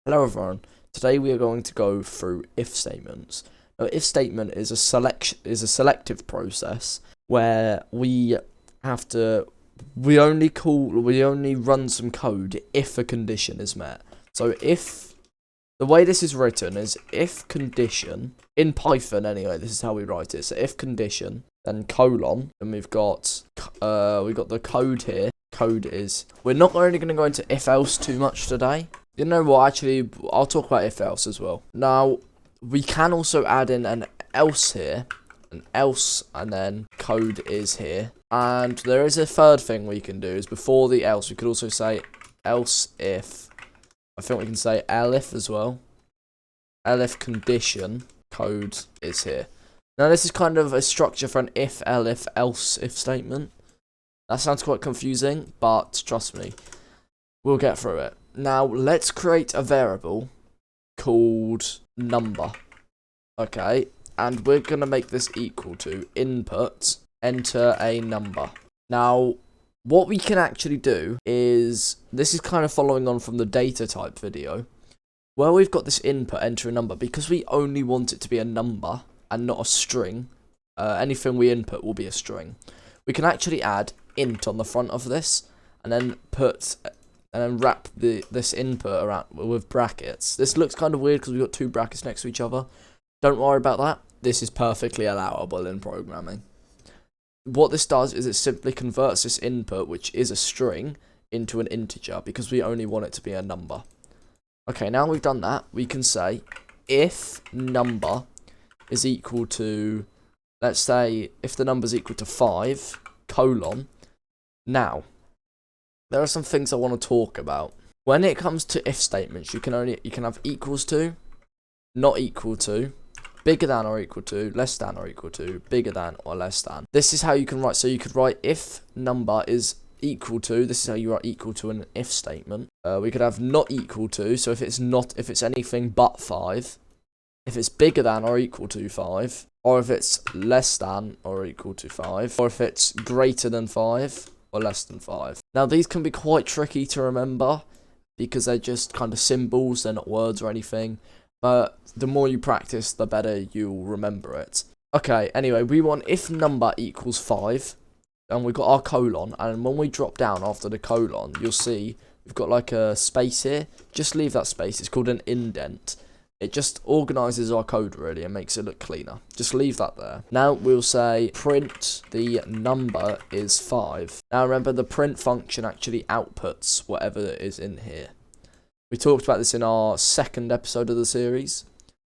Hello everyone. Today we are going to go through if statements. Now, if statement is a selective process where we only run some code if a condition is met. So if the way this is written is if condition in Python anyway, this is how we write it. So if condition, then colon, and we've got the code here. Code is, we're not only going to go into if else too much today. You know what, actually, I'll talk about if else as well. Now, we can also add in an else here, an else, and then code is here. And there is a third thing we can do, is before the else, we could also say else if. I think we can say elif as well. Elif condition, code is here. Now, this is kind of a structure for an if, elif, else, if statement. That sounds quite confusing, but trust me, we'll get through it. Now, let's create a variable called number, okay? And we're going to make this equal to input, enter a number. Now, what we can actually do is, this is kind of following on from the data type video, where we've got this input, enter a number, because we only want it to be a number and not a string. Anything we input will be a string. We can actually add int on the front of this, and then wrap this input around with brackets. This looks kind of weird because we've got two brackets next to each other. Don't worry about that. This is perfectly allowable in programming. What this does is it simply converts this input, which is a string, into an integer because we only want it to be a number. Okay, now we've done that, we can say if number is equal to, let's say if the number is equal to 5, colon. Now, there are some things I want to talk about. When it comes to if statements, you can have equals to, not equal to, bigger than or equal to, less than or equal to, bigger than or less than. This is how you can write. So you could write if number is equal to. This is how you write equal to in an if statement. We could have not equal to. So if it's anything but 5, if it's bigger than or equal to 5, or if it's less than or equal to 5, or if it's greater than 5. Or less than 5. Now these can be quite tricky to remember because they're just kind of symbols, they're not words or anything, but the more you practice the better you'll remember it. Okay, anyway, we want if number equals 5, and we've got our colon, and when we drop down after the colon, you'll see we've got like a space here. Just leave that space, it's called an indent. It just organises our code really and makes it look cleaner. Just leave that there. Now we'll say print the number is 5. Now remember, the print function actually outputs whatever is in here. We talked about this in our second episode of the series,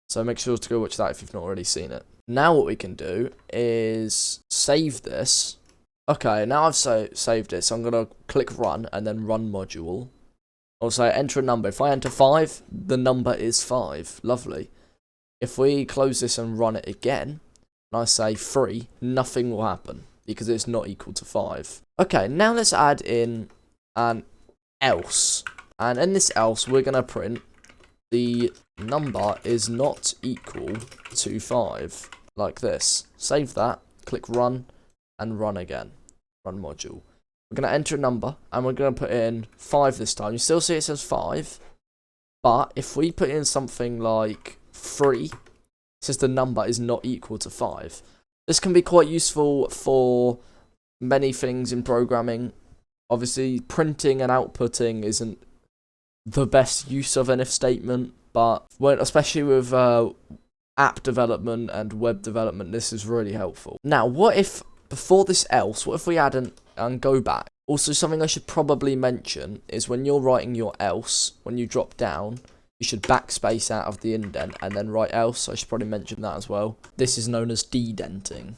so make sure to go watch that if you've not already seen it. Now what we can do is save this. Okay, now I've saved it, so I'm going to click run and then run module. Also, enter a number. If I enter 5, the number is 5. Lovely. If we close this and run it again, and I say 3, nothing will happen because it's not equal to 5. Okay, now let's add in an else. And in this else, we're going to print the number is not equal to 5. Like this. Save that, click run, and run again. Run module. We're going to enter a number, and we're going to put in 5 this time. You still see it says 5, but if we put in something like 3, it says the number is not equal to 5. This can be quite useful for many things in programming. Obviously, printing and outputting isn't the best use of an if statement, but especially with app development and web development, this is really helpful. Now, what if, before this else, what if we add and go back? Also, something I should probably mention is when you're writing your else, when you drop down, you should backspace out of the indent and then write else. I should probably mention that as well. This is known as dedenting.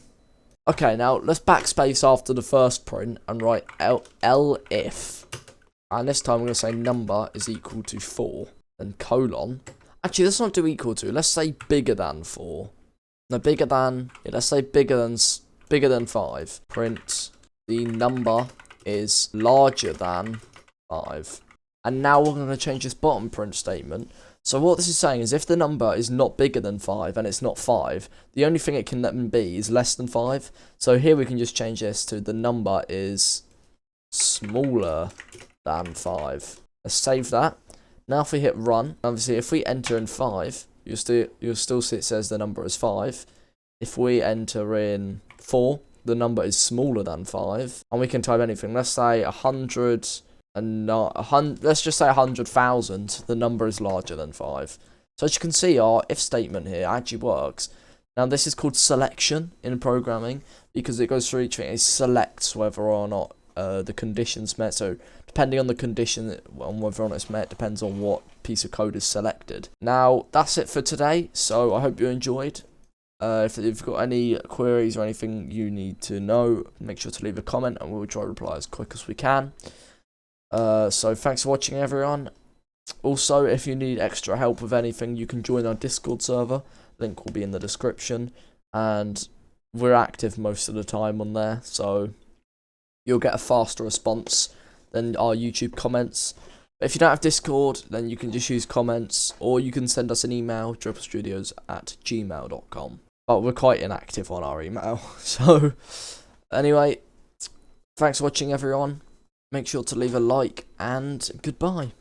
Okay, now let's backspace after the first print and write elif. And this time we're going to say number is equal to 4. Then colon. Actually, let's not do equal to. Let's say bigger than 4. No, bigger than. Yeah, let's say bigger than 5. Print the number is larger than 5. And now we're going to change this bottom print statement. So what this is saying is if the number is not bigger than 5 and it's not 5, the only thing it can then be is less than 5. So here we can just change this to the number is smaller than 5. Let's save that. Now if we hit run, obviously if we enter in 5, you'll still see it says the number is 5. If we enter in 4, the number is smaller than 5, and we can type anything. Let's say 100 and not 100. Let's just say 100,000. The number is larger than 5. So as you can see, our if statement here actually works. Now this is called selection in programming because it goes through each thing. It selects whether or not the condition's met. So depending on the condition on whether or not it's met, depends on what piece of code is selected. Now that's it for today. So I hope you enjoyed. If you've got any queries or anything you need to know, make sure to leave a comment and we'll try to reply as quick as we can. So thanks for watching, everyone. Also, if you need extra help with anything, you can join our Discord server. Link will be in the description, and we're active most of the time on there, so you'll get a faster response than our YouTube comments. But if you don't have Discord, then you can just use comments, or you can send us an email, driplestudios@gmail.com. But we're quite inactive on our email. So anyway, thanks for watching, everyone. Make sure to leave a like, and goodbye.